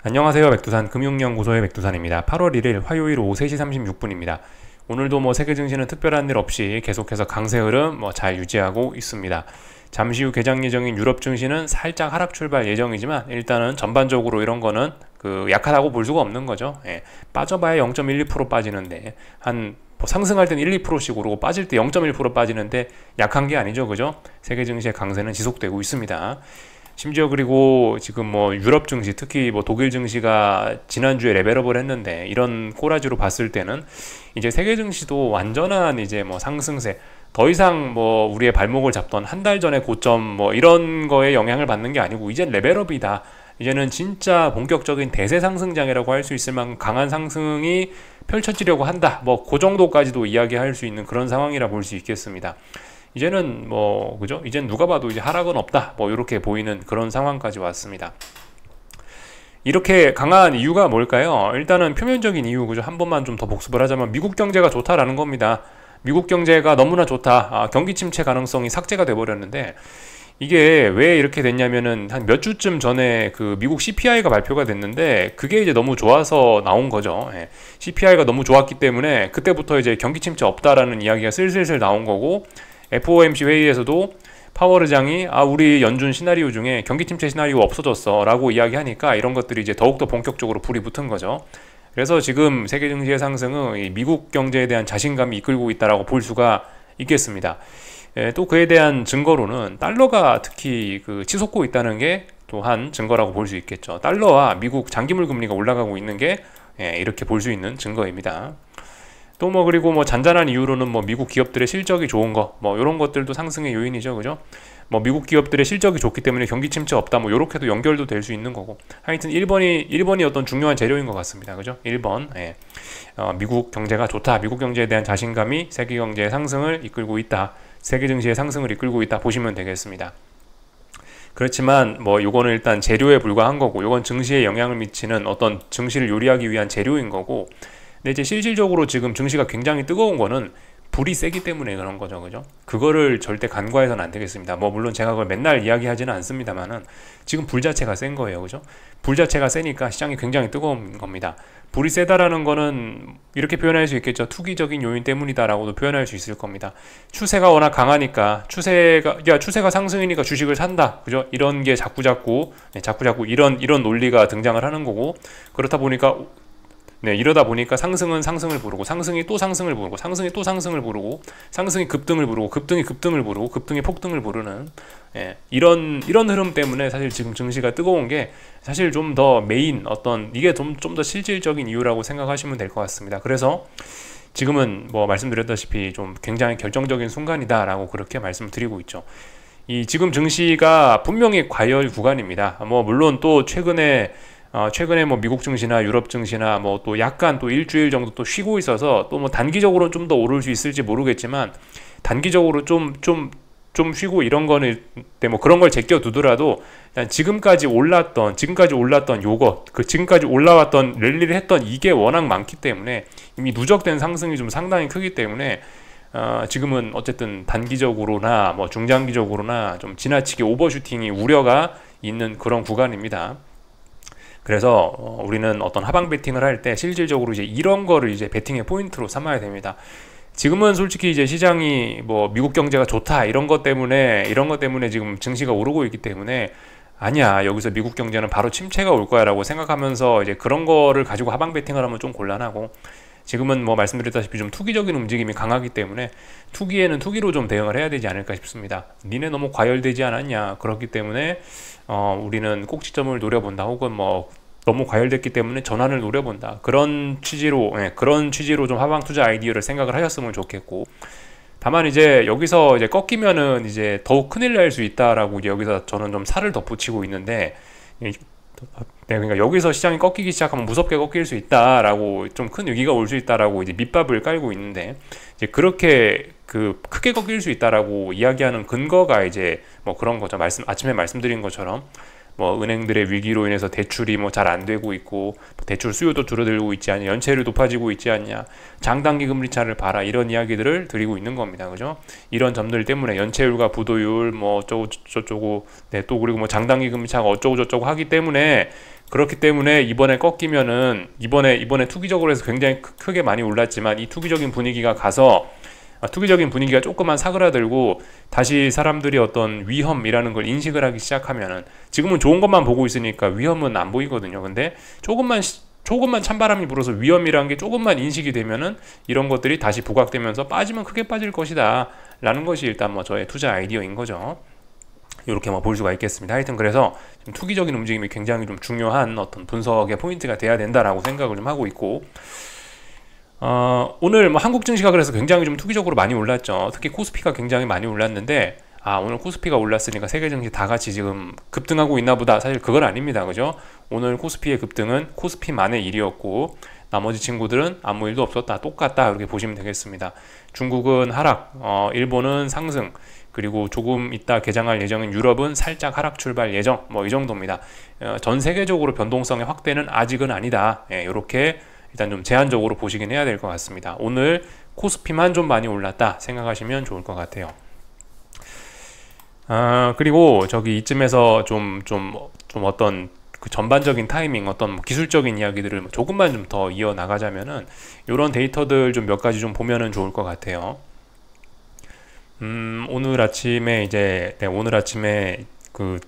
안녕하세요. 백두산 금융연구소의 백두산입니다. 8월 1일 화요일 오후 3시 36분입니다. 오늘도 세계 증시는 특별한 일 없이 계속해서 강세 흐름 잘 유지하고 있습니다. 잠시 후 개장 예정인 유럽 증시는 살짝 하락 출발 예정이지만 일단은 전반적으로 이런 거는 약하다고 볼 수가 없는 거죠. 빠져봐야 0.12% 빠지는데 상승할 땐 1, 2%씩 오르고 빠질 때 0.1% 빠지는데 약한 게 아니죠. 그죠? 세계 증시의 강세는 지속되고 있습니다. 심지어 그리고 지금 유럽 증시 특히 독일 증시가 지난주에 레벨업을 했는데 이런 꼬라지로 봤을 때는 이제 세계 증시도 완전한 이제 상승세 더 이상 우리의 발목을 잡던 한 달 전의 고점 이런 거에 영향을 받는 게 아니고 이젠 레벨업이다. 이제는 진짜 본격적인 대세 상승장이라고 할 수 있을 만큼 강한 상승이 펼쳐지려고 한다. 그 정도까지도 이야기할 수 있는 그런 상황이라 볼 수 있겠습니다. 이제는 그죠? 이젠 누가 봐도 이제 하락은 없다. 이렇게 보이는 그런 상황까지 왔습니다. 이렇게 강한 이유가 뭘까요? 일단은 표면적인 이유, 그죠? 한 번만 좀 더 복습을 하자면 미국 경제가 좋다라는 겁니다. 미국 경제가 너무나 좋다. 경기 침체 가능성이 삭제가 돼버렸는데 이게 왜 이렇게 됐냐면은 한 몇 주쯤 전에 미국 CPI가 발표가 됐는데 그게 이제 너무 좋아서 나온 거죠. CPI가 너무 좋았기 때문에 그때부터 이제 경기 침체 없다라는 이야기가 슬슬슬 나온 거고 FOMC 회의에서도 파월 의장이 우리 연준 시나리오 중에 경기 침체 시나리오 없어졌어 라고 이야기하니까 이런 것들이 이제 더욱더 본격적으로 불이 붙은 거죠. 그래서 지금 세계 증시의 상승은 이 미국 경제에 대한 자신감이 이끌고 있다라고 볼 수가 있겠습니다. 또 그에 대한 증거로는 달러가 특히 치솟고 있다는 게 또한 증거라고 볼 수 있겠죠. 달러와 미국 장기물 금리가 올라가고 있는 게 이렇게 볼 수 있는 증거입니다. 또 그리고 잔잔한 이유로는 미국 기업들의 실적이 좋은 거 이런 것들도 상승의 요인이죠. 그죠? 미국 기업들의 실적이 좋기 때문에 경기 침체 없다 요렇게도 연결도 될 수 있는 거고 하여튼 1번이 어떤 중요한 재료인 것 같습니다. 그죠? 1번 미국 경제가 좋다. 미국 경제에 대한 자신감이 세계 경제의 상승을 이끌고 있다. 세계 증시의 상승을 이끌고 있다 보시면 되겠습니다. 그렇지만 요거는 일단 재료에 불과한 거고 요건 증시에 영향을 미치는 어떤 증시를 요리하기 위한 재료인 거고 근데 이제 실질적으로 지금 증시가 굉장히 뜨거운 거는 불이 세기 때문에 그런 거죠. 그죠? 그거를 절대 간과해서는 안 되겠습니다. 물론 제가 그걸 맨날 이야기하지는 않습니다만은 지금 불 자체가 센 거예요. 그죠? 불 자체가 세니까 시장이 굉장히 뜨거운 겁니다. 불이 세다라는 거는 이렇게 표현할 수 있겠죠. 투기적인 요인 때문이다라고도 표현할 수 있을 겁니다. 추세가 워낙 강하니까 추세가 상승이니까 주식을 산다. 그죠? 이런 게 자꾸 이런 논리가 등장을 하는 거고 그렇다 보니까 이러다 보니까 상승은 상승을 부르고 상승이 또 상승을 부르고 상승이 또 상승을 부르고 상승이 급등을 부르고 급등이 급등을 부르고 급등이 폭등을 부르는 이런 흐름 때문에 사실 지금 증시가 뜨거운 게 사실 좀 더 메인 이게 좀 더 실질적인 이유라고 생각하시면 될 것 같습니다. 그래서 지금은 말씀드렸다시피 좀 굉장히 결정적인 순간이다라고 그렇게 말씀드리고 있죠. 이 지금 증시가 분명히 과열 구간입니다. 물론 또 최근에 미국 증시나 유럽 증시나 또 약간 또 일주일 정도 또 쉬고 있어서 또 단기적으로는 좀 더 오를 수 있을지 모르겠지만 단기적으로 좀 쉬고 이런 거는 그런 걸 제껴두더라도 지금까지 올랐던 지금까지 올라왔던 랠리를 했던 이게 워낙 많기 때문에 이미 누적된 상승이 좀 상당히 크기 때문에 지금은 어쨌든 단기적으로나 중장기적으로나 좀 지나치게 오버슈팅이 우려가 있는 그런 구간입니다. 그래서 우리는 어떤 하방 베팅을 할 때 실질적으로 이제 이런 거를 이제 베팅의 포인트로 삼아야 됩니다. 지금은 솔직히 이제 시장이 미국 경제가 좋다 이런 것 때문에 지금 증시가 오르고 있기 때문에 아니야 여기서 미국 경제는 바로 침체가 올 거야라고 생각하면서 이제 그런 거를 가지고 하방 베팅을 하면 좀 곤란하고 지금은 말씀드렸다시피 좀 투기적인 움직임이 강하기 때문에 투기에는 투기로 좀 대응을 해야 되지 않을까 싶습니다. 니네 너무 과열되지 않았냐. 그렇기 때문에 우리는 꼭지점을 노려본다. 혹은 너무 과열됐기 때문에 전환을 노려본다. 그런 취지로 좀 하방 투자 아이디어를 생각을 하셨으면 좋겠고 다만 이제 여기서 이제 꺾이면은 이제 더욱 큰일 날 수 있다라고 이제 여기서 저는 좀 살을 덧붙이고 있는데 그러니까 여기서 시장이 꺾이기 시작하면 무섭게 꺾일 수 있다라고 좀 큰 위기가 올 수 있다라고 이제 밑밥을 깔고 있는데 이제 그렇게 크게 꺾일 수 있다라고 이야기하는 근거가 이제 그런 거죠. 아침에 말씀드린 것처럼 뭐 은행들의 위기로 인해서 대출이 뭐 잘 안 되고 있고 대출 수요도 줄어들고 있지 않냐, 연체율이 높아지고 있지 않냐, 장단기 금리 차를 봐라, 이런 이야기들을 드리고 있는 겁니다. 그죠? 이런 점들 때문에 연체율과 부도율 뭐 어쩌고 저쩌고, 네, 또 그리고 뭐 장단기 금리 차가 어쩌고 저쩌고 하기 때문에, 그렇기 때문에 이번에 꺾이면은 이번에 투기적으로 해서 굉장히 크게 많이 올랐지만 이 투기적인 분위기가 가서 투기적인 분위기가 조금만 사그라들고 다시 사람들이 어떤 위험이라는 걸 인식을 하기 시작하면은, 지금은 좋은 것만 보고 있으니까 위험은 안 보이거든요. 근데 조금만 찬바람이 불어서 위험이라는 게 조금만 인식이 되면은 이런 것들이 다시 부각되면서 빠지면 크게 빠질 것이다 라는 것이 일단 뭐 저의 투자 아이디어인 거죠. 이렇게 뭐 볼 수가 있겠습니다. 하여튼 그래서 좀 투기적인 움직임이 굉장히 좀 중요한 어떤 분석의 포인트가 돼야 된다라고 생각을 좀 하고 있고, 오늘 뭐 한국 증시가 그래서 굉장히 좀 투기적으로 많이 올랐죠. 특히 코스피가 굉장히 많이 올랐는데, 오늘 코스피가 올랐으니까 세계 증시 다 같이 지금 급등하고 있나 보다. 사실 그건 아닙니다. 그죠? 오늘 코스피의 급등은 코스피만의 일이었고 나머지 친구들은 아무 일도 없었다, 똑같다, 이렇게 보시면 되겠습니다. 중국은 하락, 일본은 상승, 그리고 조금 이따 개장할 예정인 유럽은 살짝 하락 출발 예정, 뭐 이 정도입니다. 전 세계적으로 변동성의 확대는 아직은 아니다. 이렇게 일단 좀 제한적으로 보시긴 해야 될 것 같습니다. 오늘 코스피만 좀 많이 올랐다 생각하시면 좋을 것 같아요. 그리고 저기 이쯤에서 좀 어떤 그 전반적인 타이밍, 어떤 기술적인 이야기들을 조금만 좀 더 이어 나가자면은 이런 데이터들 좀 몇 가지 좀 보면은 좋을 것 같아요. 오늘 아침에 그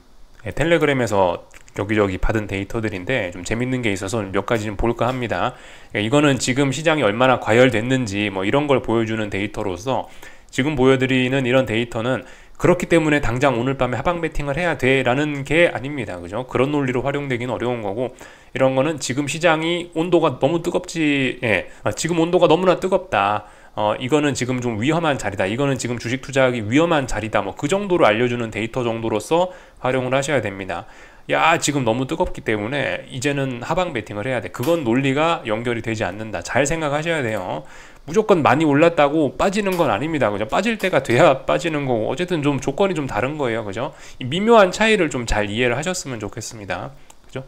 텔레그램에서 여기저기 받은 데이터들인데 좀 재밌는 게 있어서 몇 가지 좀 볼까 합니다. 이거는 지금 시장이 얼마나 과열됐는지 뭐 이런 걸 보여주는 데이터로서, 지금 보여드리는 이런 데이터는 그렇기 때문에 당장 오늘 밤에 하방 베팅을 해야 돼 라는 게 아닙니다. 그죠? 그런 논리로 활용되기는 어려운 거고, 이런 거는 지금 시장이 온도가 너무 뜨겁지, 지금 온도가 너무나 뜨겁다, 이거는 지금 좀 위험한 자리다, 이거는 지금 주식 투자하기 위험한 자리다, 뭐 그 정도로 알려주는 데이터 정도로서 활용을 하셔야 됩니다. 야, 지금 너무 뜨겁기 때문에 이제는 하방 베팅을 해야 돼, 그건 논리가 연결이 되지 않는다. 잘 생각하셔야 돼요. 무조건 많이 올랐다고 빠지는 건 아닙니다. 그죠? 빠질 때가 돼야 빠지는 거고, 어쨌든 좀 조건이 좀 다른 거예요. 그죠? 이 미묘한 차이를 좀 잘 이해를 하셨으면 좋겠습니다. 그죠?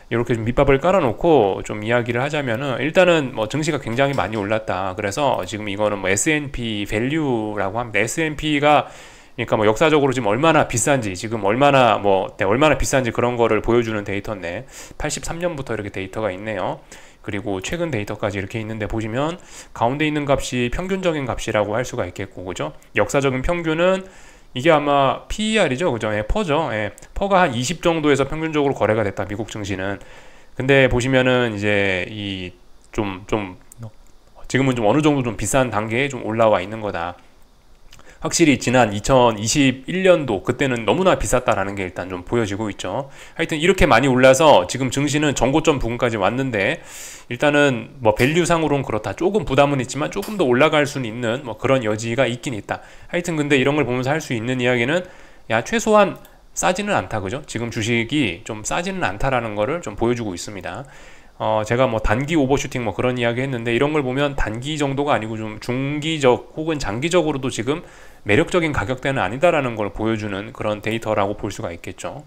이렇게 좀 밑밥을 깔아놓고 좀 이야기를 하자면은, 일단은 뭐 증시가 굉장히 많이 올랐다. 그래서 지금 이거는 뭐 S&P 밸류라고 합니다. S&P가 그러니까 뭐 역사적으로 지금 얼마나 비싼지, 지금 얼마나 얼마나 비싼지 그런 거를 보여주는 데이터인데, 83년부터 이렇게 데이터가 있네요. 그리고 최근 데이터까지 이렇게 있는데, 보시면 가운데 있는 값이 평균적인 값이라고 할 수가 있겠고, 그죠? 역사적인 평균은 이게 아마 PER이죠, 그죠? 퍼죠. 퍼가 한 20 정도에서 평균적으로 거래가 됐다, 미국 증시는. 근데 보시면은 이제 지금은 좀 어느 정도 좀 비싼 단계에 좀 올라와 있는 거다. 확실히 지난 2021년도 그때는 너무나 비쌌다라는 게 일단 좀 보여지고 있죠. 하여튼 이렇게 많이 올라서 지금 증시는 전고점 부근까지 왔는데, 일단은 뭐 밸류상으로는 그렇다, 조금 부담은 있지만 조금 더 올라갈 수는 있는 뭐 그런 여지가 있긴 있다. 하여튼 근데 이런 걸 보면서 할 수 있는 이야기는, 야, 최소한 싸지는 않다, 그죠? 지금 주식이 좀 싸지는 않다라는 거를 좀 보여주고 있습니다. 제가 뭐 단기 오버슈팅 뭐 그런 이야기 했는데, 이런 걸 보면 단기 정도가 아니고 좀 중기적 혹은 장기적으로도 지금 매력적인 가격대는 아니다라는 걸 보여주는 그런 데이터라고 볼 수가 있겠죠.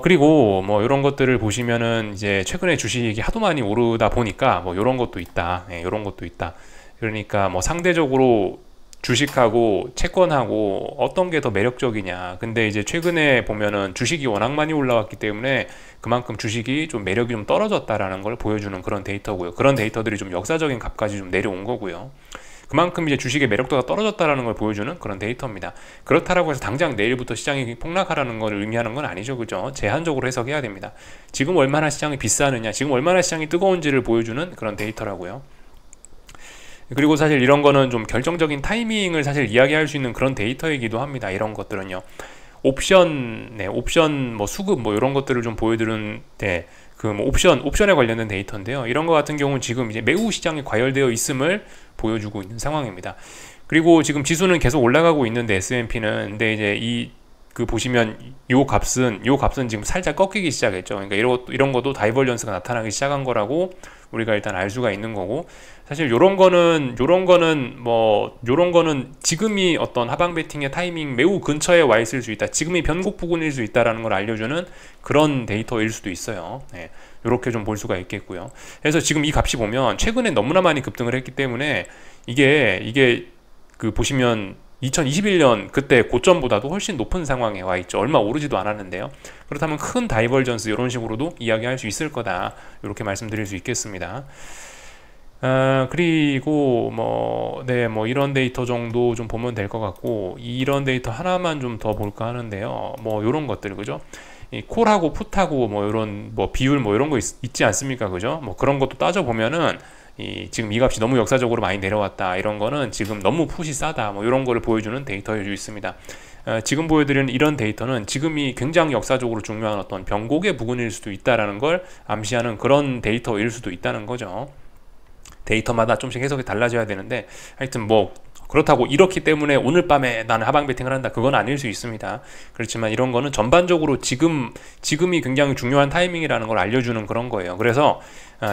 그리고 뭐 이런 것들을 보시면은, 이제 최근에 주식이 하도 많이 오르다 보니까 뭐 이런 것도 있다. 이런 것도 있다. 그러니까 뭐 상대적으로 주식하고 채권하고 어떤 게 더 매력적이냐. 근데 이제 최근에 보면은 주식이 워낙 많이 올라왔기 때문에 그만큼 주식이 좀 매력이 좀 떨어졌다라는 걸 보여주는 그런 데이터고요. 그런 데이터들이 좀 역사적인 값까지 좀 내려온 거고요. 그만큼 이제 주식의 매력도가 떨어졌다라는 걸 보여주는 그런 데이터입니다. 그렇다라고 해서 당장 내일부터 시장이 폭락하라는 걸 의미하는 건 아니죠, 그죠? 제한적으로 해석해야 됩니다. 지금 얼마나 시장이 비싸느냐, 지금 얼마나 시장이 뜨거운지를 보여주는 그런 데이터라고요. 그리고 사실 이런 거는 좀 결정적인 타이밍을 사실 이야기할 수 있는 그런 데이터이기도 합니다. 이런 것들은요. 옵션 뭐 수급 뭐 이런 것들을 좀 보여드리는 그 뭐 옵션에 관련된 데이터인데요. 이런 거 같은 경우는 지금 이제 매우 시장이 과열되어 있음을 보여주고 있는 상황입니다. 그리고 지금 지수는 계속 올라가고 있는데, S&P는, 근데 이제 이 그 보시면 요 값은 지금 살짝 꺾이기 시작했죠. 그러니까 이런 것도 다이버전스가 나타나기 시작한 거라고 우리가 일단 알 수가 있는 거고, 사실 요런 거는 지금이 어떤 하방 베팅의 타이밍 매우 근처에 와 있을 수 있다, 지금이 변곡 부근일 수 있다라는 걸 알려주는 그런 데이터일 수도 있어요. 네, 요렇게 좀 볼 수가 있겠고요. 그래서 지금 이 값이 보면 최근에 너무나 많이 급등을 했기 때문에 이게 그 보시면 2021년 그때 고점보다도 훨씬 높은 상황에 와 있죠. 얼마 오르지도 않았는데요. 그렇다면 큰 다이버전스 이런 식으로도 이야기할 수 있을 거다, 이렇게 말씀드릴 수 있겠습니다. 그리고 뭐 이런 데이터 정도 좀 보면 될 것 같고, 이런 데이터 하나만 좀 더 볼까 하는데요. 뭐 이런 것들, 그죠? 이 콜하고 풋하고 뭐 이런 뭐 비율 뭐 이런 거 있지 않습니까? 그죠? 뭐 그런 것도 따져 보면은 지금 이 값이 너무 역사적으로 많이 내려왔다, 이런 거는 지금 너무 풋이 싸다, 뭐 이런 거를 보여주는 데이터일 수 있습니다. 지금 보여드리는 이런 데이터는 지금이 굉장히 역사적으로 중요한 어떤 변곡의 부분일 수도 있다라는 걸 암시하는 그런 데이터일 수도 있다는 거죠. 데이터마다 좀씩 해석이 달라져야 되는데, 하여튼 뭐 그렇다고 이렇기 때문에 오늘 밤에 나는 하방 베팅을 한다, 그건 아닐 수 있습니다. 그렇지만 이런 거는 전반적으로 지금이 굉장히 중요한 타이밍이라는 걸 알려주는 그런 거예요. 그래서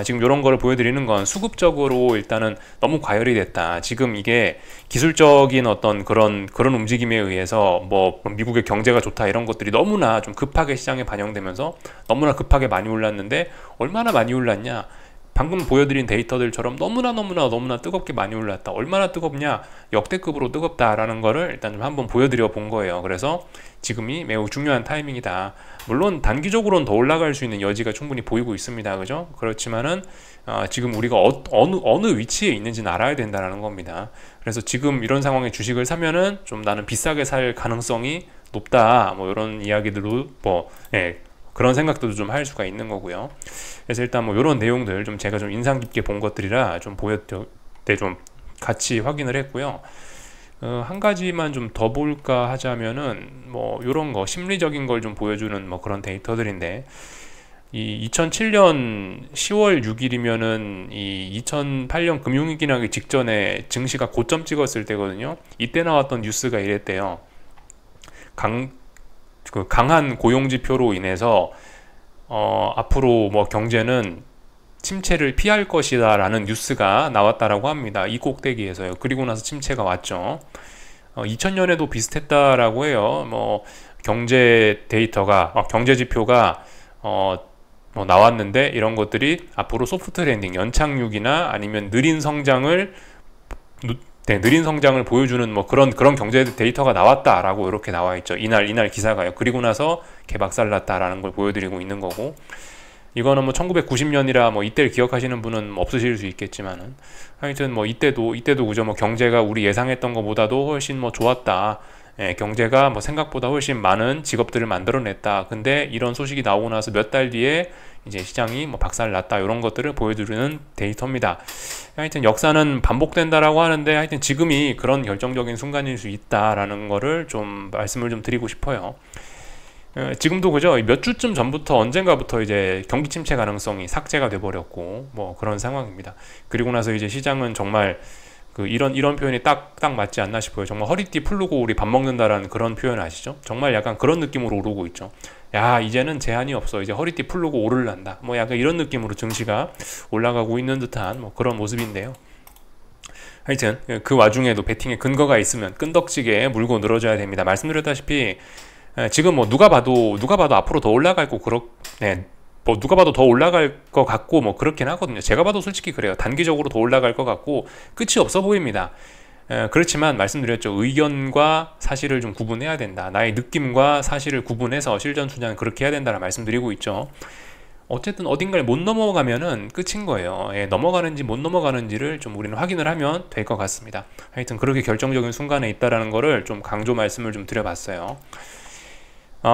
지금 이런 거를 보여드리는 건 수급적으로 일단은 너무 과열이 됐다, 지금 이게 기술적인 어떤 그런 움직임에 의해서 뭐 미국의 경제가 좋다 이런 것들이 너무나 좀 급하게 시장에 반영되면서 너무나 급하게 많이 올랐는데, 얼마나 많이 올랐냐, 방금 보여드린 데이터들처럼 너무나 뜨겁게 많이 올랐다. 얼마나 뜨겁냐, 역대급으로 뜨겁다라는 거를 일단 좀 한번 보여드려 본 거예요. 그래서 지금이 매우 중요한 타이밍이다. 물론 단기적으로는 더 올라갈 수 있는 여지가 충분히 보이고 있습니다, 그죠? 그렇지만은 지금 우리가 어느 위치에 있는지는 알아야 된다는 겁니다. 그래서 지금 이런 상황에 주식을 사면은 좀 나는 비싸게 살 가능성이 높다, 뭐 이런 이야기들도 그런 생각도 좀 할 수가 있는 거고요. 그래서 일단 뭐 이런 내용들 좀 제가 좀 인상 깊게 본 것들이라 좀 좀 같이 확인을 했고요. 한 가지만 좀 더 볼까 하자면은 뭐 이런 거 심리적인 걸 좀 보여주는 뭐 그런 데이터들인데, 이 2007년 10월 6일이면은 이 2008년 금융위기 나기 직전에 증시가 고점 찍었을 때거든요. 이때 나왔던 뉴스가 이랬대요. 강한 고용 지표로 인해서 앞으로 뭐 경제는 침체를 피할 것이다 라는 뉴스가 나왔다라고 합니다. 이 꼭대기에서요. 그리고 나서 침체가 왔죠. 2000년에도 비슷했다라고 해요. 뭐 경제 데이터가 경제 지표가 뭐 나왔는데, 이런 것들이 앞으로 소프트 랜딩, 연착륙이나 아니면 느린 성장을 보여주는 뭐 그런 경제 데이터가 나왔다라고 이렇게 나와 있죠. 이날 기사가요. 그리고 나서 개박살 났다라는 걸 보여드리고 있는 거고, 이거는 뭐 1990년이라 뭐 이때를 기억하시는 분은 없으실 수 있겠지만은, 하여튼 뭐 이때도 그죠, 뭐 경제가 우리 예상했던 것보다도 훨씬 뭐 좋았다. 경제가 뭐 생각보다 훨씬 많은 직업들을 만들어냈다. 근데 이런 소식이 나오고 나서 몇 달 뒤에 이제 시장이 뭐 박살 났다, 이런 것들을 보여주는 데이터입니다. 하여튼 역사는 반복된다라고 하는데, 하여튼 지금이 그런 결정적인 순간일 수 있다라는 거를 좀 말씀을 좀 드리고 싶어요. 지금도 그죠, 몇 주쯤 전부터 언젠가부터 이제 경기 침체 가능성이 삭제가 돼 버렸고 뭐 그런 상황입니다. 그리고 나서 이제 시장은 정말 이런 표현이 딱 맞지 않나 싶어요. 정말 허리띠 풀르고 우리 밥 먹는다라는 그런 표현 아시죠? 정말 약간 그런 느낌으로 오르고 있죠. 야, 이제는 제한이 없어, 이제 허리띠 풀르고 오를란다, 뭐 약간 이런 느낌으로 증시가 올라가고 있는 듯한 뭐 그런 모습인데요. 하여튼 그 와중에도 베팅에 근거가 있으면 끈덕지게 물고 늘어져야 됩니다. 말씀드렸다시피 지금 뭐 누가 봐도 앞으로 더 올라갈 거 뭐 누가 봐도 더 올라갈 것 같고 뭐 그렇긴 하거든요. 제가 봐도 솔직히 그래요. 단기적으로 더 올라갈 것 같고 끝이 없어 보입니다. 그렇지만 말씀드렸죠. 의견과 사실을 좀 구분해야 된다. 나의 느낌과 사실을 구분해서 실전 투자는 그렇게 해야 된다라 말씀드리고 있죠. 어쨌든 어딘가를 못 넘어가면은 끝인 거예요. 넘어가는지 못 넘어가는지를 좀 우리는 확인을 하면 될 것 같습니다. 하여튼 그렇게 결정적인 순간에 있다라는 거를 좀 강조 말씀을 좀 드려봤어요.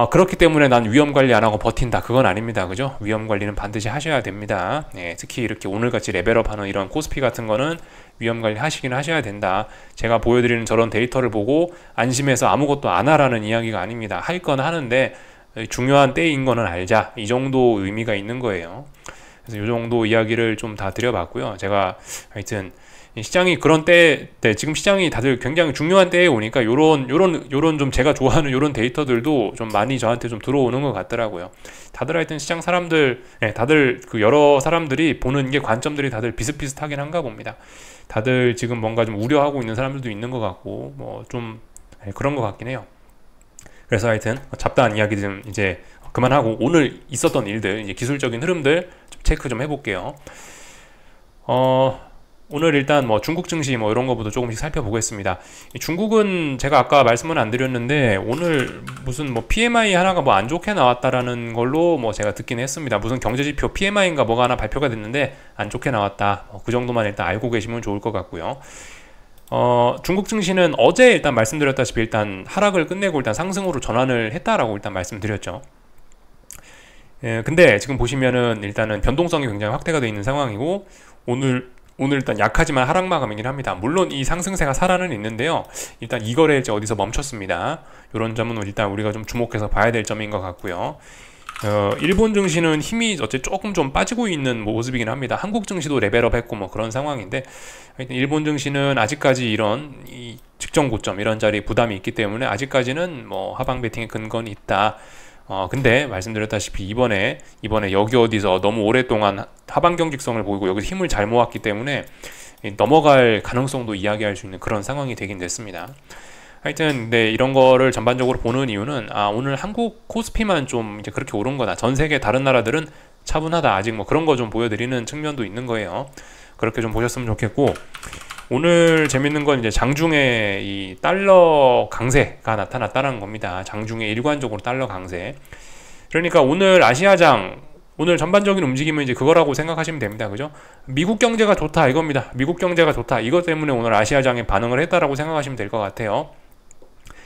그렇기 때문에 난 위험관리 안 하고 버틴다, 그건 아닙니다. 그죠? 위험관리는 반드시 하셔야 됩니다. 특히 이렇게 오늘같이 레벨업하는 이런 코스피 같은 거는 위험관리 하시긴 하셔야 된다. 제가 보여드리는 저런 데이터를 보고 안심해서 아무것도 안 하라는 이야기가 아닙니다. 할 건 하는데 중요한 때인 거는 알자, 이 정도 의미가 있는 거예요. 그래서 이 정도 이야기를 좀 다 드려봤고요. 제가 하여튼 시장이 그런 지금 시장이 다들 굉장히 중요한 때에 오니까 요런 좀 제가 좋아하는 요런 데이터들도 좀 많이 저한테 좀 들어오는 것 같더라고요. 다들 하여튼 시장 사람들, 다들 그 여러 사람들이 보는 게 관점들이 다들 비슷비슷하긴 한가 봅니다. 다들 지금 뭔가 좀 우려하고 있는 사람들도 있는 것 같고, 뭐 좀 그런 것 같긴 해요. 그래서 하여튼 잡다한 이야기 좀 이제 그만하고 오늘 있었던 일들, 이제 기술적인 흐름들 좀 체크 좀 해볼게요. 오늘 일단 뭐 중국 증시 뭐 이런 거부터 조금씩 살펴보겠습니다. 중국은 제가 아까 말씀은 안 드렸는데 오늘 무슨 뭐 PMI 하나가 뭐 안 좋게 나왔다라는 걸로 뭐 제가 듣긴 했습니다. 무슨 경제지표 PMI인가 뭐가 하나 발표가 됐는데 안 좋게 나왔다. 그 정도만 일단 알고 계시면 좋을 것 같고요. 중국 증시는 어제 일단 말씀드렸다시피 일단 하락을 끝내고 일단 상승으로 전환을 했다라고 일단 말씀드렸죠. 근데 지금 보시면은 일단은 변동성이 굉장히 확대가 되어 있는 상황이고 오늘 일단 약하지만 하락 마감이긴 합니다. 물론 이 상승세가 살아는 있는데요. 일단 이 거래 이제 어디서 멈췄습니다. 이런 점은 일단 우리가 좀 주목해서 봐야 될 점인 것 같고요. 일본 증시는 힘이 어째 조금 좀 빠지고 있는 모습이긴 합니다. 한국 증시도 레벨업 했고 뭐 그런 상황인데 하여튼 일본 증시는 아직까지 이런 이 직전 고점 이런 자리 부담이 있기 때문에 아직까지는 뭐 하방 베팅의 근거는 있다. 근데 말씀드렸다시피 이번에 여기 어디서 너무 오랫동안 하방 경직성을 보이고 여기서 힘을 잘 모았기 때문에 넘어갈 가능성도 이야기할 수 있는 그런 상황이 되긴 됐습니다. 하여튼 네, 이런 거를 전반적으로 보는 이유는 오늘 한국 코스피만 좀 이제 그렇게 오른 거다. 전 세계 다른 나라들은 차분하다. 아직 뭐 그런 거 좀 보여드리는 측면도 있는 거예요. 그렇게 좀 보셨으면 좋겠고 오늘 재밌는 건 이제 장중에 이 달러 강세가 나타났다는 겁니다. 장중에 일관적으로 달러 강세. 그러니까 오늘 아시아장 오늘 전반적인 움직임은 이제 그거라고 생각하시면 됩니다. 그죠? 미국 경제가 좋다 이겁니다. 미국 경제가 좋다. 이것 때문에 오늘 아시아장에 반응을 했다라고 생각하시면 될 것 같아요.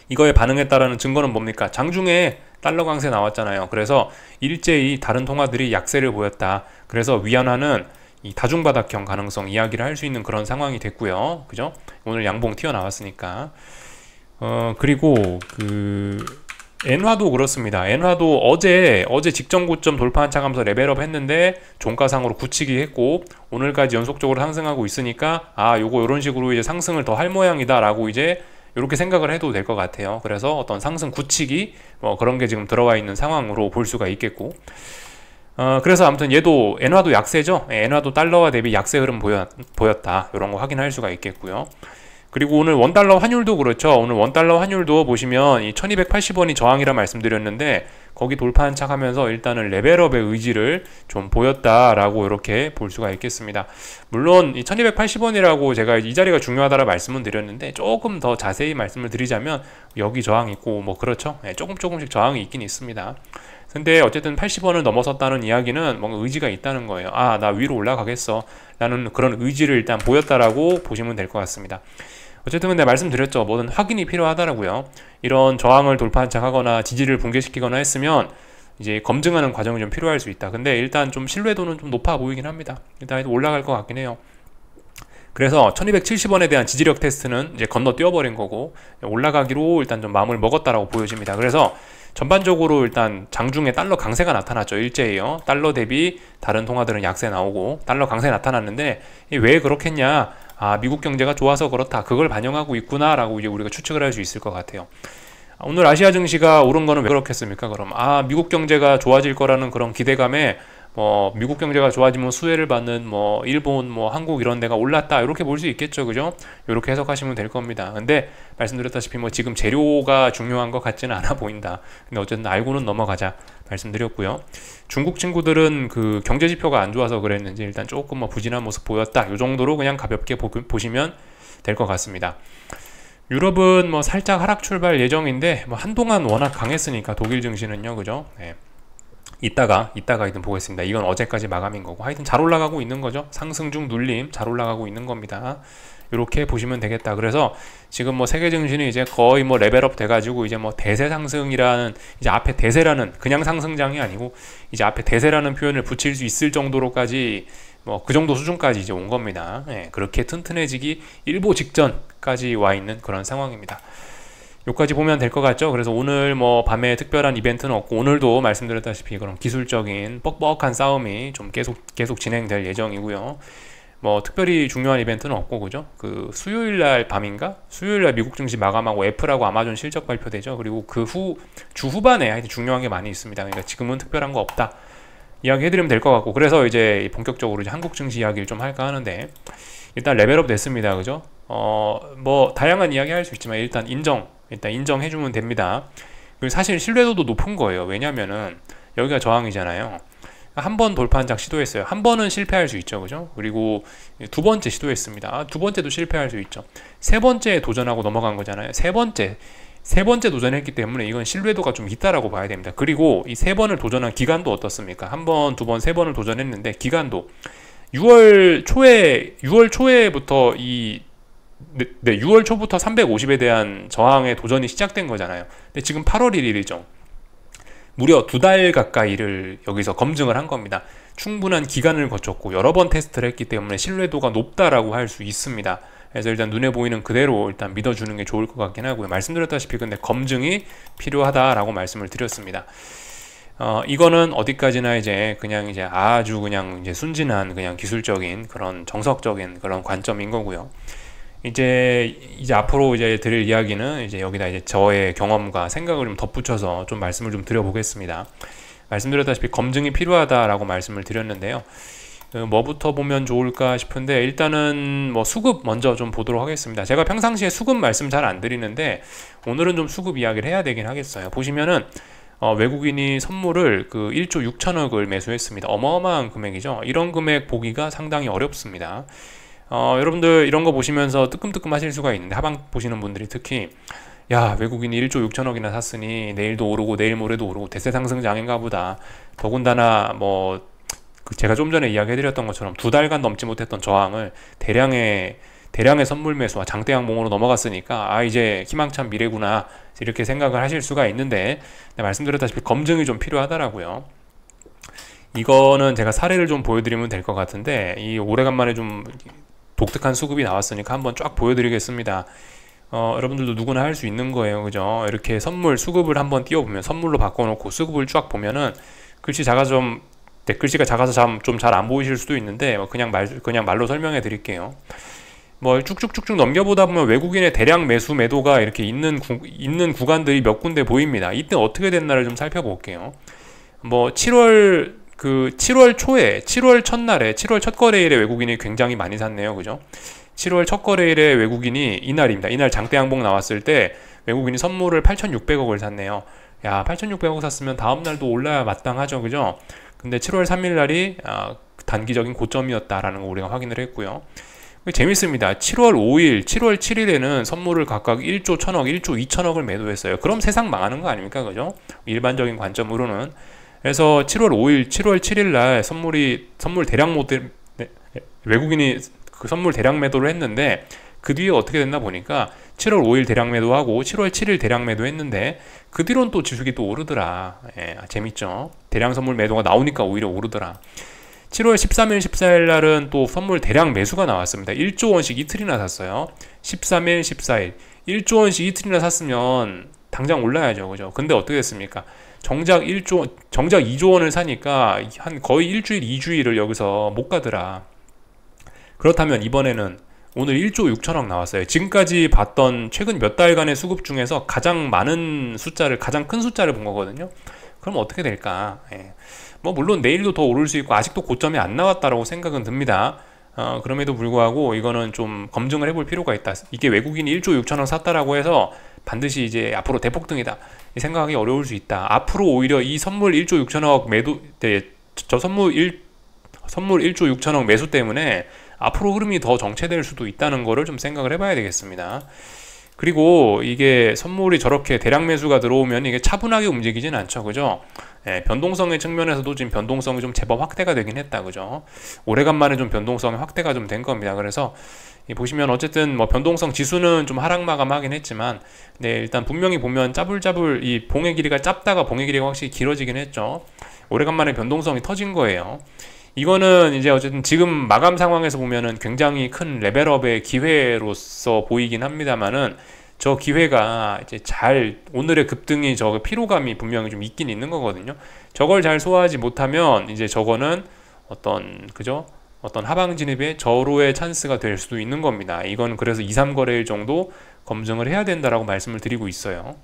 이거에 반응했다라는 증거는 뭡니까? 장중에 달러 강세 나왔잖아요. 그래서 일제히 다른 통화들이 약세를 보였다. 그래서 위안화는 이 다중바닥형 가능성 이야기를 할 수 있는 그런 상황이 됐고요. 그죠? 오늘 양봉 튀어나왔으니까. 그리고 엔화도 그렇습니다. 엔화도 어제 직전 고점 돌파한 차가면서 레벨업 했는데 종가상으로 굳히기 했고 오늘까지 연속적으로 상승하고 있으니까 요거 이런 식으로 이제 상승을 더 할 모양이다라고 이제 이렇게 생각을 해도 될 것 같아요. 그래서 어떤 상승 굳히기 뭐 그런 게 지금 들어와 있는 상황으로 볼 수가 있겠고 그래서 아무튼 얘도 엔화도 약세죠. 엔화도 달러와 대비 약세 흐름 보였다. 이런 거 확인할 수가 있겠고요. 그리고 오늘 원달러 환율도 그렇죠. 오늘 원달러 환율도 보시면 이 1280원이 저항이라 말씀드렸는데 거기 돌파한 척 하면서 일단은 레벨업의 의지를 좀 보였다라고 이렇게 볼 수가 있겠습니다. 물론 이 1280원이라고 제가 이 자리가 중요하다라 말씀은 드렸는데 조금 더 자세히 말씀을 드리자면 여기 저항이 있고 뭐 그렇죠. 조금씩 저항이 있긴 있습니다. 근데 어쨌든 80원을 넘어섰다는 이야기는 뭔가 의지가 있다는 거예요. 나 위로 올라가겠어 라는 그런 의지를 일단 보였다라고 보시면 될 것 같습니다. 어쨌든 근데 말씀드렸죠. 뭐든 확인이 필요하다라고요. 이런 저항을 돌파한 척 하거나 지지를 붕괴시키거나 했으면 이제 검증하는 과정이 좀 필요할 수 있다. 근데 일단 좀 신뢰도는 좀 높아 보이긴 합니다. 일단 올라갈 것 같긴 해요. 그래서 1270원에 대한 지지력 테스트는 이제 건너뛰어 버린 거고 올라가기로 일단 좀 마음을 먹었다라고 보여집니다. 그래서 전반적으로 일단 장중에 달러 강세가 나타났죠. 일제히요. 달러 대비 다른 통화들은 약세 나오고 달러 강세 나타났는데 왜 그렇겠냐? 미국 경제가 좋아서 그렇다. 그걸 반영하고 있구나라고 이제 우리가 추측을 할 수 있을 것 같아요. 오늘 아시아 증시가 오른 거는 왜 그렇겠습니까? 그럼 미국 경제가 좋아질 거라는 그런 기대감에 미국 경제가 좋아지면 수혜를 받는 일본 한국 이런 데가 올랐다 이렇게 볼 수 있겠죠. 그죠? 이렇게 해석하시면 될 겁니다. 근데 말씀드렸다시피 지금 재료가 중요한 것 같지는 않아 보인다. 근데 어쨌든 알고는 넘어가자 말씀드렸고요. 중국 친구들은 그 경제 지표가 안 좋아서 그랬는지 일단 조금 부진한 모습 보였다. 이 정도로 그냥 가볍게 보시면 될 것 같습니다. 유럽은 살짝 하락 출발 예정인데 한동안 워낙 강했으니까 독일 증시는요. 그죠? 네. 이따가 하여튼 보겠습니다. 이건 어제까지 마감인 거고 하여튼 잘 올라가고 있는 거죠. 상승 중 눌림 잘 올라가고 있는 겁니다. 이렇게 보시면 되겠다. 그래서 지금 세계 증시는 이제 거의 레벨업 돼가지고 이제 대세 상승이라는 이제 앞에 대세라는 그냥 상승장이 아니고 이제 앞에 대세라는 표현을 붙일 수 있을 정도로까지 그 정도 수준까지 이제 온 겁니다. 네, 그렇게 튼튼해지기 일보 직전까지 와 있는 그런 상황입니다. 여기까지 보면 될 것 같죠. 그래서 오늘 밤에 특별한 이벤트는 없고 오늘도 말씀드렸다시피 그런 기술적인 뻑뻑한 싸움이 좀 계속 진행될 예정이고요. 뭐 특별히 중요한 이벤트는 없고, 그죠? 그 수요일날 밤인가? 수요일날 미국 증시 마감하고 애플하고 아마존 실적 발표되죠. 그리고 그 주 후반에 하여튼 중요한 게 많이 있습니다. 그러니까 지금은 특별한 거 없다 이야기 해드리면 될 것 같고, 그래서 이제 본격적으로 이제 한국 증시 이야기를 좀 할까 하는데, 일단 레벨업 됐습니다. 그죠? 뭐 다양한 이야기 할 수 있지만 일단 인정해주면 됩니다. 그리고 사실 신뢰도도 높은 거예요. 왜냐면은 여기가 저항이잖아요. 한 번 돌파한작 시도했어요. 한 번은 실패할 수 있죠, 그죠? 그리고 두 번째 시도했습니다. 두 번째도 실패할 수 있죠. 세 번째 도전하고 넘어간 거잖아요. 세 번째 도전했기 때문에 이건 신뢰도가 좀 있다라고 봐야 됩니다. 그리고 이 세 번을 도전한 기간도 어떻습니까? 한 번, 두 번, 세 번을 도전했는데 기간도 6월 초에부터 6월 초부터 350에 대한 저항의 도전이 시작된 거잖아요. 근데 지금 8월 1일이죠. 무려 2달 가까이를 여기서 검증을 한 겁니다. 충분한 기간을 거쳤고 여러 번 테스트를 했기 때문에 신뢰도가 높다라고 할 수 있습니다. 그래서 일단 눈에 보이는 그대로 일단 믿어주는 게 좋을 것 같긴 하고요. 말씀드렸다시피 근데 검증이 필요하다라고 말씀을 드렸습니다. 이거는 어디까지나 그냥 아주 그냥 순진한 그냥 기술적인 그런 정석적인 그런 관점인 거고요. 이제 앞으로 드릴 이야기는 여기다 저의 경험과 생각을 좀 덧붙여서 좀 말씀을 좀 드려보겠습니다. 말씀드렸다시피 검증이 필요하다라고 말씀을 드렸는데요. 뭐부터 보면 좋을까 싶은데, 일단은 뭐 수급 먼저 좀 보도록 하겠습니다. 제가 평상시에 수급 말씀 잘 안 드리는데 오늘은 좀 수급 이야기를 해야 되긴 하겠어요. 보시면은 외국인이 선물을 그 1조 6천억을 매수했습니다. 어마어마한 금액이죠. 이런 금액 보기가 상당히 어렵습니다. 여러분들 이런 거 보시면서 뜨끔뜨끔 하실 수가 있는데, 하방 보시는 분들이 특히 야, 외국인이 1조 6천억이나 샀으니 내일도 오르고 내일 모레도 오르고 대세 상승장인가 보다. 더군다나 뭐 제가 좀 전에 이야기해드렸던 것처럼 2달간 넘지 못했던 저항을 대량의 선물 매수와 장대 양봉으로 넘어갔으니까 이제 희망찬 미래구나 이렇게 생각을 하실 수가 있는데, 말씀드렸다시피 검증이 좀 필요하더라고요. 이거는 제가 사례를 좀 보여드리면 될 것 같은데, 이 오래간만에 좀 독특한 수급이 나왔으니까 한번 쫙 보여드리겠습니다. 여러분들도 누구나 할 수 있는 거예요, 그죠? 이렇게 수급을 한번 띄워보면, 선물로 바꿔놓고 수급을 쫙 보면은 글씨가 작아서 좀 잘 안 보이실 수도 있는데, 그냥 말로 설명해 드릴게요. 뭐 쭉쭉쭉쭉 넘겨보다 보면 외국인의 대량 매수 매도가 이렇게 있는 구간들이 몇 군데 보입니다. 이때 어떻게 됐나를 좀 살펴볼게요. 뭐 7월 초에, 7월 첫날에, 7월 첫 거래일에 외국인이 굉장히 많이 샀네요. 그죠? 7월 첫 거래일에 외국인이 이날입니다. 이날 장대 양봉 나왔을 때 외국인이 선물을 8,600억을 샀네요. 야, 8,600억 샀으면 다음날도 올라야 마땅하죠. 그죠? 근데 7월 3일 날이 단기적인 고점이었다라는 거 우리가 확인을 했고요. 재밌습니다. 7월 5일, 7월 7일에는 선물을 각각 1조 1천억, 1조 2천억을 매도했어요. 그럼 세상 망하는 거 아닙니까? 그죠? 일반적인 관점으로는. 그래서 7월 5일, 7월 7일 날 외국인이 그 선물 대량 매도를 했는데, 그 뒤에 어떻게 됐나 보니까 7월 5일 대량 매도하고 7월 7일 대량 매도했는데 그 뒤로는 또 지수기 또 오르더라. 재밌죠? 대량 선물 매도가 나오니까 오히려 오르더라. 7월 13일, 14일 날은 또 선물 대량 매수가 나왔습니다. 1조 원씩 이틀이나 샀어요. 13일, 14일 1조 원씩 이틀이나 샀으면 당장 올라야죠. 그죠? 근데 어떻게 됐습니까? 정작 2조 원을 사니까 한 거의 일주일, 2주일을 여기서 못 가더라. 그렇다면 이번에는 오늘 1조 6천억 나왔어요. 지금까지 봤던 최근 몇 달간의 수급 중에서 가장 큰 숫자를 본 거거든요. 그럼 어떻게 될까? 뭐 물론 내일도 더 오를 수 있고 아직도 고점이 안 나왔다라고 생각은 듭니다. 그럼에도 불구하고 이거는 좀 검증을 해볼 필요가 있다. 이게 외국인이 1조 6천억 샀다라고 해서 반드시 앞으로 대폭등이다 이 생각하기 어려울 수 있다. 앞으로 오히려 이 선물 1조 6천억 매도, 선물 1조 6천억 매수 때문에 앞으로 흐름이 더 정체될 수도 있다는 거를 좀 생각을 해봐야 되겠습니다. 그리고 이게 선물이 저렇게 대량 매수가 들어오면 이게 차분하게 움직이진 않죠. 그죠? 변동성의 측면에서도 지금 변동성이 좀 제법 확대가 되긴 했다. 그죠? 오래간만에 좀 변동성이 확대가 좀 된 겁니다. 그래서 보시면 어쨌든 뭐 변동성 지수는 좀 하락 마감하긴 했지만, 일단 분명히 보면 짜불짜불 이 봉의 길이가 짧다가 봉의 길이가 확실히 길어지긴 했죠. 오래간만에 변동성이 터진 거예요. 이거는 이제 어쨌든 지금 마감 상황에서 보면은 굉장히 큰 레벨업의 기회로서 보이긴 합니다만은, 저 기회가 이제 오늘의 급등이 피로감이 분명히 좀 있긴 있는 거거든요. 저걸 잘 소화하지 못하면 이제 저거는 어떤 하방 진입의 절호의 찬스가 될 수도 있는 겁니다. 이건 그래서 2, 3거래일 정도 검증을 해야 된다라고 말씀을 드리고 있어요.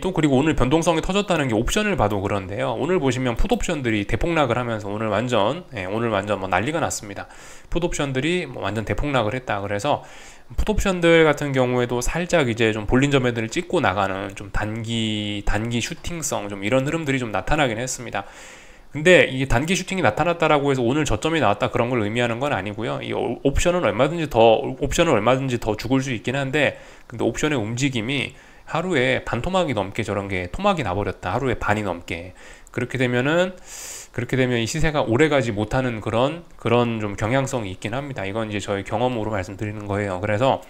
또 그리고 오늘 변동성이 터졌다는 게 옵션을 봐도 그런데요. 오늘 보시면 풋옵션들이 대폭락을 하면서 오늘 완전 뭐 난리가 났습니다. 풋옵션들이 뭐 완전 대폭락을 했다. 그래서 풋옵션들 같은 경우에도 살짝 이제 좀 볼린저 매들을 찍고 나가는 좀 단기 슈팅성 좀 이런 흐름들이 좀 나타나긴 했습니다. 근데 이게 단기 슈팅이 나타났다라고 해서 오늘 저점이 나왔다 그런 걸 의미하는 건 아니고요. 이 옵션은 얼마든지 더 죽을 수 있긴 한데, 근데 옵션의 움직임이 하루에 반 토막이 넘게 저런 게 토막이 나버렸다. 하루에 반이 넘게. 그렇게 되면 이 시세가 오래 가지 못하는 그런 좀 경향성이 있긴 합니다. 이건 이제 저희 경험으로 말씀드리는 거예요. 그래서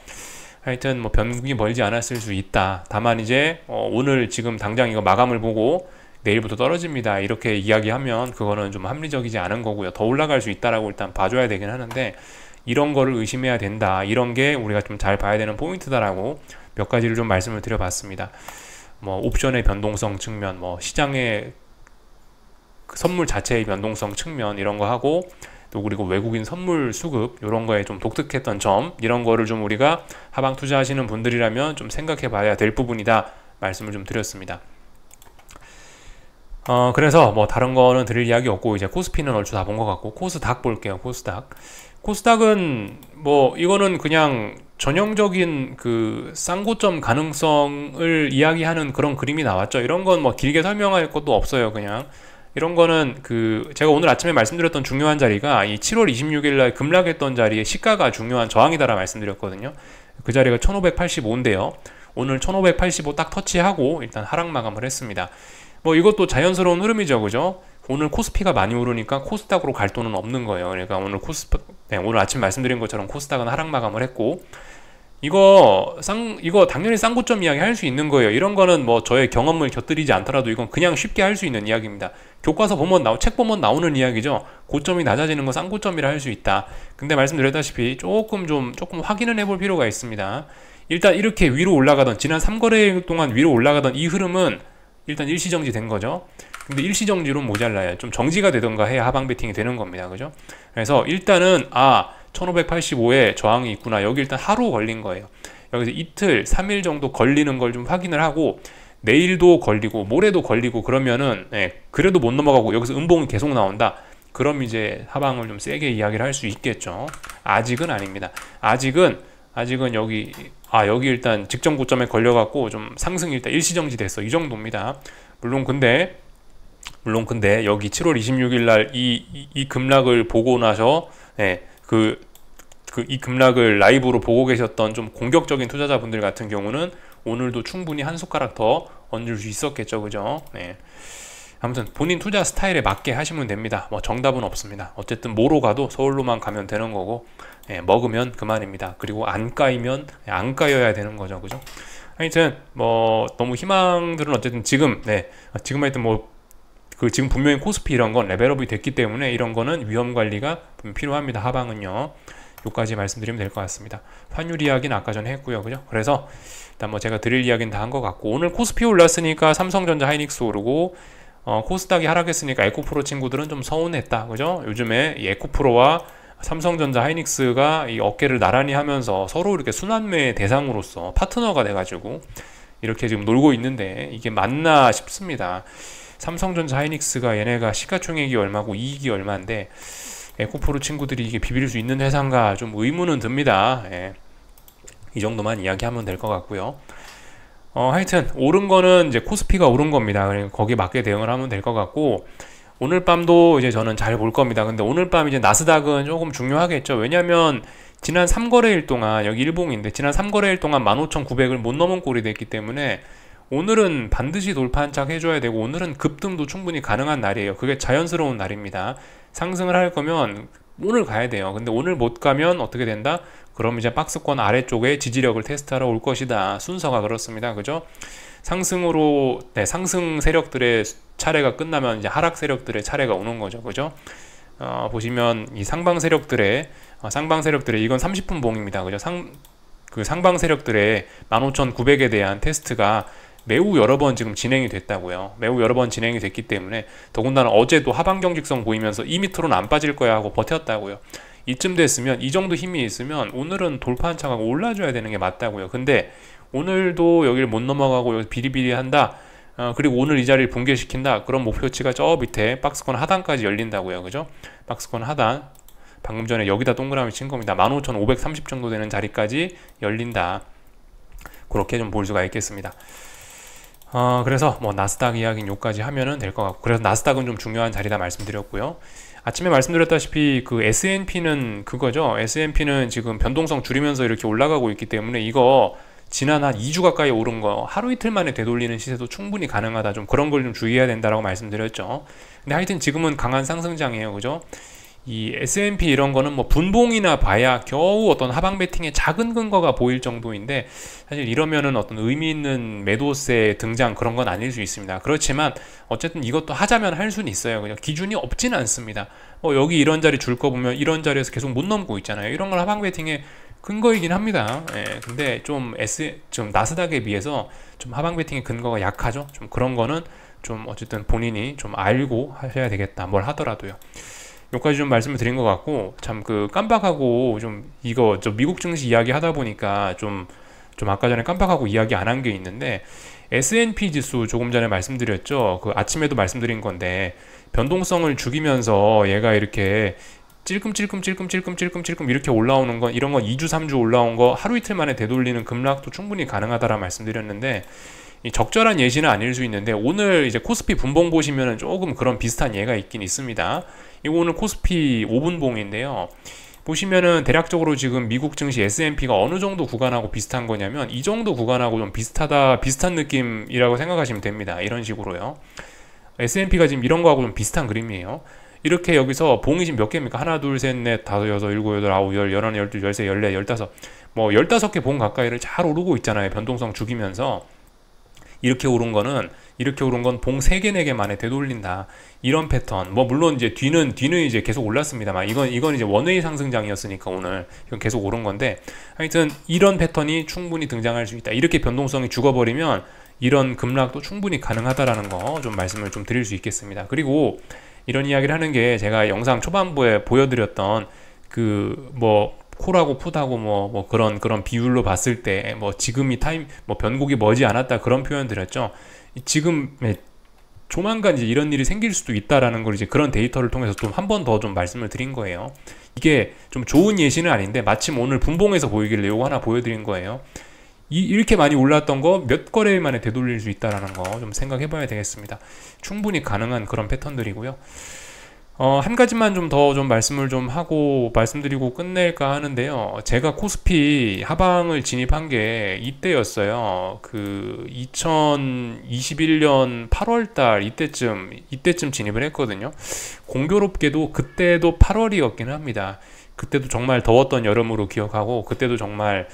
하여튼 뭐 변국이 멀지 않았을 수 있다. 다만 이제 오늘 지금 당장 이거 마감을 보고 내일부터 떨어집니다. 이렇게 이야기하면 그거는 좀 합리적이지 않은 거고요. 더 올라갈 수 있다라고 일단 봐줘야 되긴 하는데, 이런 거를 의심해야 된다. 이런 게 우리가 좀 잘 봐야 되는 포인트다라고 몇 가지를 좀 말씀을 드려봤습니다. 뭐 옵션의 변동성 측면, 뭐 시장의 선물 자체의 변동성 측면 이런 거 하고, 또 그리고 외국인 선물 수급 이런 거에 좀 독특했던 점, 이런 거를 좀 우리가 하방 투자하시는 분들이라면 좀 생각해 봐야 될 부분이다 말씀을 좀 드렸습니다. 그래서 뭐 다른 거는 드릴 이야기 없고, 이제 코스피는 얼추 다 본 것 같고, 코스닥 볼게요. 코스닥은 뭐 이거는 그냥 전형적인 그 쌍고점 가능성을 이야기하는 그런 그림이 나왔죠. 이런 건 뭐 길게 설명할 것도 없어요. 그냥 이런 거는 제가 오늘 아침에 말씀드렸던 중요한 자리가 이 7월 26일 날 급락했던 자리에 시가가 중요한 저항이다라 말씀드렸거든요. 그 자리가 1585인데요. 오늘 1585 딱 터치하고 일단 하락 마감을 했습니다. 뭐 이것도 자연스러운 흐름이죠. 그죠? 오늘 코스피가 많이 오르니까 코스닥으로 갈 돈은 없는 거예요. 그러니까 오늘 아침 말씀드린 것처럼 코스닥은 하락 마감을 했고, 이거 당연히 쌍고점 이야기 할 수 있는 거예요. 이런 거는 뭐 저의 경험을 곁들이지 않더라도 이건 그냥 쉽게 할 수 있는 이야기입니다. 교과서 보면 책 보면 나오는 이야기죠. 고점이 낮아지는 거 쌍고점이라 할 수 있다. 근데 말씀드렸다시피 조금 확인을 해볼 필요가 있습니다. 일단 이렇게 위로 올라가던, 지난 3거래일 동안 위로 올라가던 이 흐름은 일단 일시정지 된 거죠. 근데 일시정지로 모자라요. 좀 정지가 되던가 해야 하방 베팅이 되는 겁니다. 그죠? 그래서 일단은 1585에 저항이 있구나. 여기 일단 하루 걸린 거예요. 여기서 이틀, 3일 정도 걸리는 걸 좀 확인을 하고, 내일도 걸리고 모레도 걸리고 그러면은 그래도 못 넘어가고 여기서 음봉이 계속 나온다. 그럼 이제 하방을 좀 세게 이야기를 할 수 있겠죠. 아직은 아닙니다. 아직은 여기 일단 직전 고점에 걸려갖고 좀 상승이 일단 일시정지 됐어. 이 정도입니다. 물론 근데 여기 7월 26일 날 이 급락을 보고 나서 이 급락을 라이브로 보고 계셨던 좀 공격적인 투자자분들 같은 경우는 오늘도 충분히 한 숟가락 더 얹을 수 있었겠죠. 그죠? 아무튼 본인 투자 스타일에 맞게 하시면 됩니다. 뭐 정답은 없습니다. 어쨌든 뭐로 가도 서울로만 가면 되는 거고, 먹으면 그만입니다. 그리고 안 까이면 안 까여야 되는 거죠. 그죠? 하여튼 뭐 너무 희망들은 어쨌든 지금 하여튼 지금 분명히 코스피 이런 건 레벨업이 됐기 때문에 이런 거는 위험 관리가 필요합니다. 하방은요. 요까지 말씀드리면 될 것 같습니다. 환율 이야기는 아까 전에 했고요. 그죠? 그래서 일단 뭐 제가 드릴 이야기는 다 한 것 같고, 오늘 코스피 올랐으니까 삼성전자 하이닉스 오르고, 코스닥이 하락했으니까 에코프로 친구들은 좀 서운했다. 그죠? 요즘에 이 에코프로와 삼성전자 하이닉스가 이 어깨를 나란히 하면서 서로 이렇게 순환매의 대상으로서 파트너가 돼가지고 이렇게 지금 놀고 있는데, 이게 맞나 싶습니다. 삼성전자 하이닉스가 얘네가 시가총액이 얼마고 이익이 얼마인데 에코프로 친구들이 이게 비빌 수 있는 회사인가 좀 의문은 듭니다. 이 정도만 이야기하면 될 것 같고요. 하여튼 오른 거는 이제 코스피가 오른 겁니다. 거기에 맞게 대응을 하면 될 것 같고, 오늘 밤도 이제 저는 잘 볼 겁니다. 근데 오늘 밤 이제 나스닥은 조금 중요하겠죠. 왜냐면 지난 3거래일 동안, 여기 일봉인데 지난 3거래일 동안 15,900을 못 넘은 꼴이 됐기 때문에 오늘은 반드시 돌파 한 짝 해줘야 되고, 오늘은 급등도 충분히 가능한 날이에요. 그게 자연스러운 날입니다. 상승을 할 거면 오늘 가야 돼요. 근데 오늘 못 가면 어떻게 된다? 그럼 이제 박스권 아래쪽에 지지력을 테스트하러 올 것이다. 순서가 그렇습니다. 그죠? 상승 세력들의 차례가 끝나면 이제 하락 세력들의 차례가 오는 거죠. 그죠? 보시면 이 상방 세력들의 이건 30분 봉입니다. 그죠? 상방 세력들의 15,900에 대한 테스트가 매우 여러 번 지금 진행이 됐다고요. 매우 여러 번 진행이 됐기 때문에 더군다나 어제도 하방 경직성 보이면서 이 밑으로는 안 빠질 거야 하고 버텼다고요. 이쯤 됐으면, 이 정도 힘이 있으면 오늘은 돌파 한차가 올라줘야 되는 게 맞다고요. 근데 오늘도 여기를 못 넘어가고 여기 비리비리 한다. 그리고 오늘 이 자리를 붕괴시킨다. 그런 목표치가 저 밑에 박스권 하단까지 열린다고요. 그죠? 박스권 하단. 방금 전에 여기다 동그라미 친 겁니다. 15,530 정도 되는 자리까지 열린다. 그렇게 좀 볼 수가 있겠습니다. 그래서 뭐 나스닥 이야기는 여기까지 하면은 될 것 같고, 그래서 나스닥은 좀 중요한 자리다 말씀드렸고요. 아침에 말씀드렸다시피 그 S&P는 그거죠. S&P는 지금 변동성 줄이면서 이렇게 올라가고 있기 때문에 이거 지난 한 2주 가까이 오른 거 하루 이틀 만에 되돌리는 시세도 충분히 가능하다. 좀 그런 걸 좀 주의해야 된다라고 말씀드렸죠. 근데 하여튼 지금은 강한 상승장이에요. 그죠? 이 S&P 이런 거는 뭐 분봉이나 봐야 겨우 어떤 하방 베팅의 작은 근거가 보일 정도인데, 사실 이러면은 어떤 의미 있는 매도세 등장 그런 건 아닐 수 있습니다. 그렇지만 어쨌든 이것도 하자면 할 수는 있어요. 그냥 기준이 없지는 않습니다. 여기 이런 자리 줄 거 보면 이런 자리에서 계속 못 넘고 있잖아요. 이런 건 하방 베팅의 근거이긴 합니다. 근데 좀 나스닥에 비해서 좀 하방 베팅의 근거가 약하죠. 좀 그런 거는 좀 어쨌든 본인이 좀 알고 하셔야 되겠다. 뭘 하더라도요. 여기까지 좀 말씀을 드린 것 같고, 참 그 깜빡하고 좀 이거 미국 증시 이야기 하다 보니까 좀 아까 전에 깜빡하고 이야기 안 한 게 있는데, S&P 지수 조금 전에 말씀드렸죠. 그 아침에도 말씀드린 건데, 변동성을 죽이면서 얘가 이렇게 찔끔찔끔 이렇게 올라오는 건, 이런 건 2주 3주 올라온 거 하루 이틀 만에 되돌리는 급락도 충분히 가능하다라 말씀드렸는데, 이 적절한 예시는 아닐 수 있는데, 오늘 이제 코스피 분봉 보시면은 조금 그런 비슷한 예가 있긴 있습니다. 이거 오늘 코스피 5분봉인데요. 보시면은 대략적으로 지금 미국 증시 S&P가 어느 정도 구간하고 비슷한 거냐면 이 정도 구간하고 좀 비슷한 느낌이라고 생각하시면 됩니다. 이런 식으로요. S&P가 지금 이런 거하고 좀 비슷한 그림이에요. 이렇게 여기서 봉이 지금 몇 개입니까? 하나, 둘, 셋, 넷, 다섯, 여섯, 일곱, 여덟, 아홉, 열, 열하나, 열둘, 열세, 열네, 열다섯, 뭐 15개 봉 가까이를 잘 오르고 있잖아요. 변동성 죽이면서. 이렇게 오른 건 봉 3개, 4개 만에 되돌린다. 이런 패턴. 뭐 물론 이제 뒤는 이제 계속 올랐습니다만, 이건 이제 원웨이 상승장이었으니까 오늘 이건 계속 오른 건데, 하여튼 이런 패턴이 충분히 등장할 수 있다. 이렇게 변동성이 죽어버리면 이런 급락도 충분히 가능하다라는 거 좀 말씀을 좀 드릴 수 있겠습니다. 그리고 이런 이야기를 하는 게, 제가 영상 초반부에 보여드렸던 그 뭐 콜하고 풋하고 뭐 그런 비율로 봤을 때 뭐 지금이 변곡이 머지 않았다, 그런 표현 드렸죠. 지금 조만간 이제 이런 일이 생길 수도 있다라는 걸 이제 그런 데이터를 통해서 좀 한 번 더 좀 말씀을 드린 거예요. 이게 좀 좋은 예시는 아닌데 마침 오늘 분봉에서 보이길래 요거 하나 보여드린 거예요. 이렇게 많이 올랐던 거 몇 거래 만에 되돌릴 수 있다라는 거 좀 생각해 봐야 되겠습니다. 충분히 가능한 그런 패턴들이고요. 한 가지만 좀 더 말씀을 좀 하고 말씀드리고 끝낼까 하는데요. 제가 코스피 하방을 진입한 게 이때였어요. 그 2021년 8월달 이때쯤 진입을 했거든요. 공교롭게도 그때도 8월이었긴 합니다. 그때도 정말 더웠던 여름으로 기억하고, 그때도 정말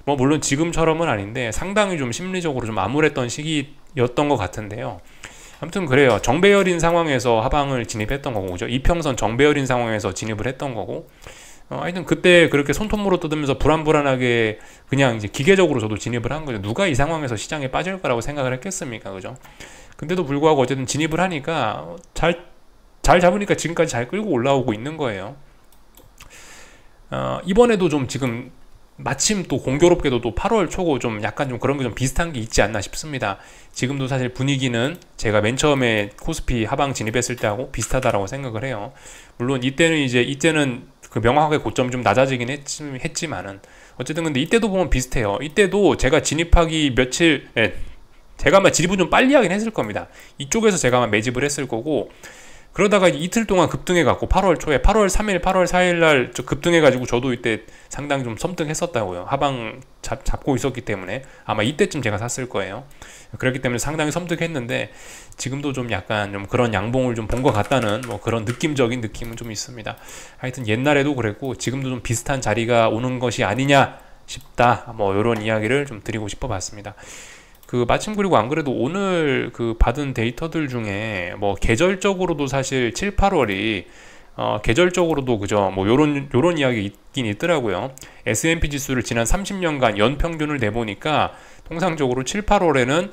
뭐 물론 지금처럼은 아닌데 상당히 좀 심리적으로 좀 암울했던 시기였던 것 같은데요. 아무튼 그래요. 정배열인 상황에서 하방을 진입했던 거고, 그죠? 이평선 정배열인 상황에서 진입을 했던 거고, 하여튼 그때 그렇게 손톱으로 뜯으면서 불안불안하게 그냥 이제 기계적으로 저도 진입을 한 거죠. 누가 이 상황에서 시장에 빠질 거라고 생각을 했겠습니까? 그죠? 근데도 불구하고 어쨌든 진입을 하니까 잘 잡으니까 지금까지 잘 끌고 올라오고 있는 거예요. 이번에도 좀 지금 마침 또 공교롭게도 또 8월 초고 좀 약간 좀 그런 게 좀 비슷한 게 있지 않나 싶습니다. 지금도 사실 분위기는 제가 맨 처음에 코스피 하방 진입했을 때하고 비슷하다라고 생각을 해요. 물론 이때는 그 명확하게 고점이 좀 낮아지긴 했지만은 어쨌든 근데 이때도 보면 비슷해요. 이때도 제가 진입하기 제가 아마 진입은 좀 빨리 하긴 했을 겁니다. 이쪽에서 제가 아마 매집을 했을 거고, 그러다가 이틀 동안 급등해갖고 8월 초에 8월 3일, 8월 4일 날 급등해가지고 저도 이때 상당히 좀 섬뜩했었다고요. 하방 잡고 있었기 때문에 아마 이때쯤 제가 샀을 거예요. 그렇기 때문에 상당히 섬뜩했는데 지금도 좀 약간 좀 그런 양봉을 좀 본 것 같다는 뭐 그런 느낌적인 느낌은 좀 있습니다. 하여튼 옛날에도 그랬고 지금도 좀 비슷한 자리가 오는 것이 아니냐 싶다. 뭐 이런 이야기를 좀 드리고 싶어 봤습니다. 마침 그리고 안 그래도 오늘 받은 데이터들 중에 뭐 계절적으로도 사실 7, 8월이 계절적으로도 그죠, 뭐 요런 이야기 있긴 있더라고요. S&P 지수를 지난 30년간 연평균을 내보니까 통상적으로 7, 8월에는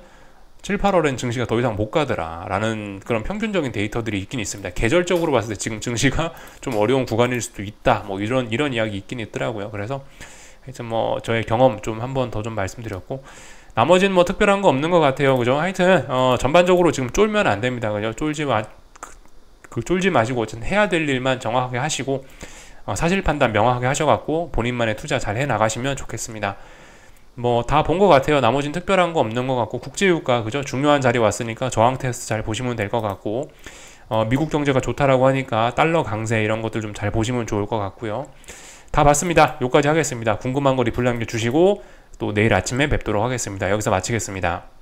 7, 8월엔 증시가 더 이상 못 가더라 라는 그런 평균적인 데이터들이 있긴 있습니다. 계절적으로 봤을 때 지금 증시가 좀 어려운 구간일 수도 있다, 뭐 이런 이야기 있긴 있더라고요. 그래서 하여튼 뭐 저의 경험 좀 한 번 더 좀 말씀드렸고, 나머지는 뭐 특별한 거 없는 것 같아요. 그죠? 하여튼 전반적으로 지금 쫄면 안 됩니다. 그죠? 쫄지 마시고 어쨌든 해야 될 일만 정확하게 하시고, 사실 판단 명확하게 하셔갖고 본인만의 투자 잘 해 나가시면 좋겠습니다. 뭐 다 본 것 같아요. 나머지는 특별한 거 없는 것 같고, 국제유가 그죠? 중요한 자리 왔으니까 저항 테스트 잘 보시면 될 것 같고, 미국 경제가 좋다라고 하니까 달러 강세 이런 것들 좀 잘 보시면 좋을 것 같고요. 다 봤습니다. 여기까지 하겠습니다. 궁금한 거 리플 남겨주시고 또 내일 아침에 뵙도록 하겠습니다. 여기서 마치겠습니다.